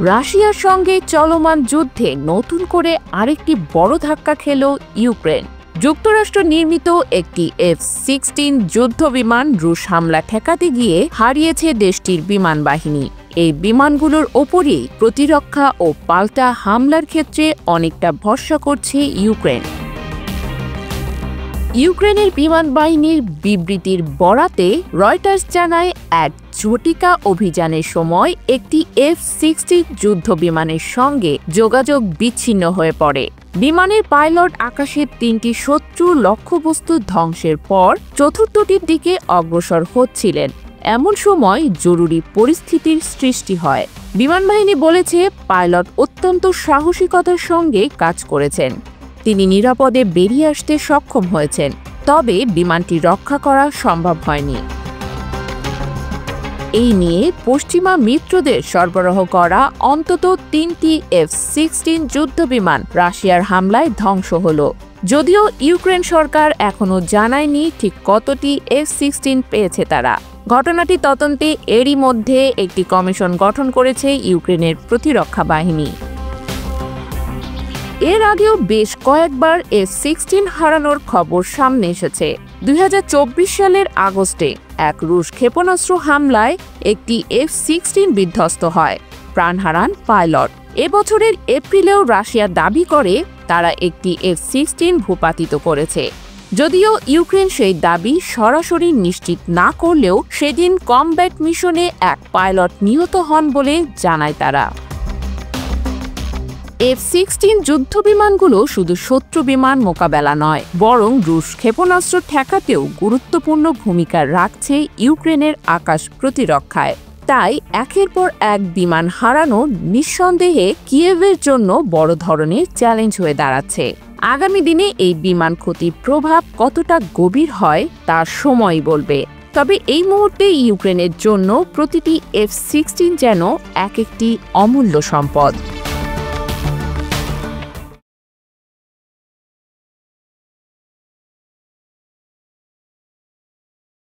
রাশিয়ার সঙ্গে চলমান যুদ্ধে নতুন করে আরেকটি বড় ধাক্কা খেল ইউক্রেন। যুক্তরাষ্ট্র নির্মিত একটি F-16 যুদ্ধবিমান রুশ হামলা ঠেকাতে গিয়ে হারিয়েছে দেশটির বিমান বাহিনী। এই বিমানগুলোর ওপরেই প্রতিরক্ষা ও পাল্টা হামলার ক্ষেত্রে অনেকটা ভরসা করছে ইউক্রেন। ইউক্রেনের বিমান বাহিনীর বিবৃতির বরাতে রয়টার্স জানায়, এক ঝটিকা অভিযানের সময় একটি F-16 যুদ্ধবিমানের সঙ্গে যোগাযোগ বিচ্ছিন্ন হয়ে পড়ে। বিমানের পাইলট আকাশের 3টি শত্রু লক্ষ্যবস্তু ধ্বংসের পর চতুর্থটির দিকে অগ্রসর হচ্ছিলেন। এমন সময় জরুরি পরিস্থিতির সৃষ্টি হয়। বিমান বাহিনী বলেছে, পাইলট অত্যন্ত সাহসিকতার সঙ্গে কাজ করেছেন। তিনি নিরাপদে বেরিয়ে আসতে সক্ষম হয়েছেন, তবে বিমানটি রক্ষা করা সম্ভব হয়নি। এই নিয়ে পশ্চিমা মিত্রদের সরবরাহ করা অন্তত 3টি F-16 যুদ্ধবিমান রাশিয়ার হামলায় ধ্বংস হল। যদিও ইউক্রেন সরকার এখনও জানায়নি ঠিক কতটি F-16 পেয়েছে তারা। ঘটনাটি তদন্তে এরই মধ্যে একটি কমিশন গঠন করেছে ইউক্রেনের প্রতিরক্ষা বাহিনী। এর আগেও বেশ কয়েকবার F-16 হারানোর খবর সামনে এসেছে। 2024 সালের আগস্টে এক রুশ ক্ষেপণাস্ত্র হামলায় একটি F-16 বিধ্বস্ত হয়, প্রাণ হারান পাইলট। এবছরের এপ্রিলেও রাশিয়া দাবি করে তারা একটি F-16 ভূপাতিত করেছে। যদিও ইউক্রেন সেই দাবি সরাসরি নিশ্চিত না করলেও সেদিন কমব্যাট মিশনে এক পাইলট নিহত হন বলে জানায় তারা। F-16 যুদ্ধবিমানগুলো শুধু শত্রু বিমান মোকাবেলা নয়, বরং রুশ ক্ষেপণাস্ত্র ঠেকাতেও গুরুত্বপূর্ণ ভূমিকা রাখছে ইউক্রেনের আকাশ প্রতিরক্ষায়। তাই একের পর এক বিমান হারানো নিঃসন্দেহে কিয়েভের জন্য বড় ধরনের চ্যালেঞ্জ হয়ে দাঁড়াচ্ছে। আগামী দিনে এই বিমান ক্ষতির প্রভাব কতটা গভীর হয় তা সময়ই বলবে। তবে এই মুহূর্তে ইউক্রেনের জন্য প্রতিটি F-16 যেন একটি অমূল্য সম্পদ।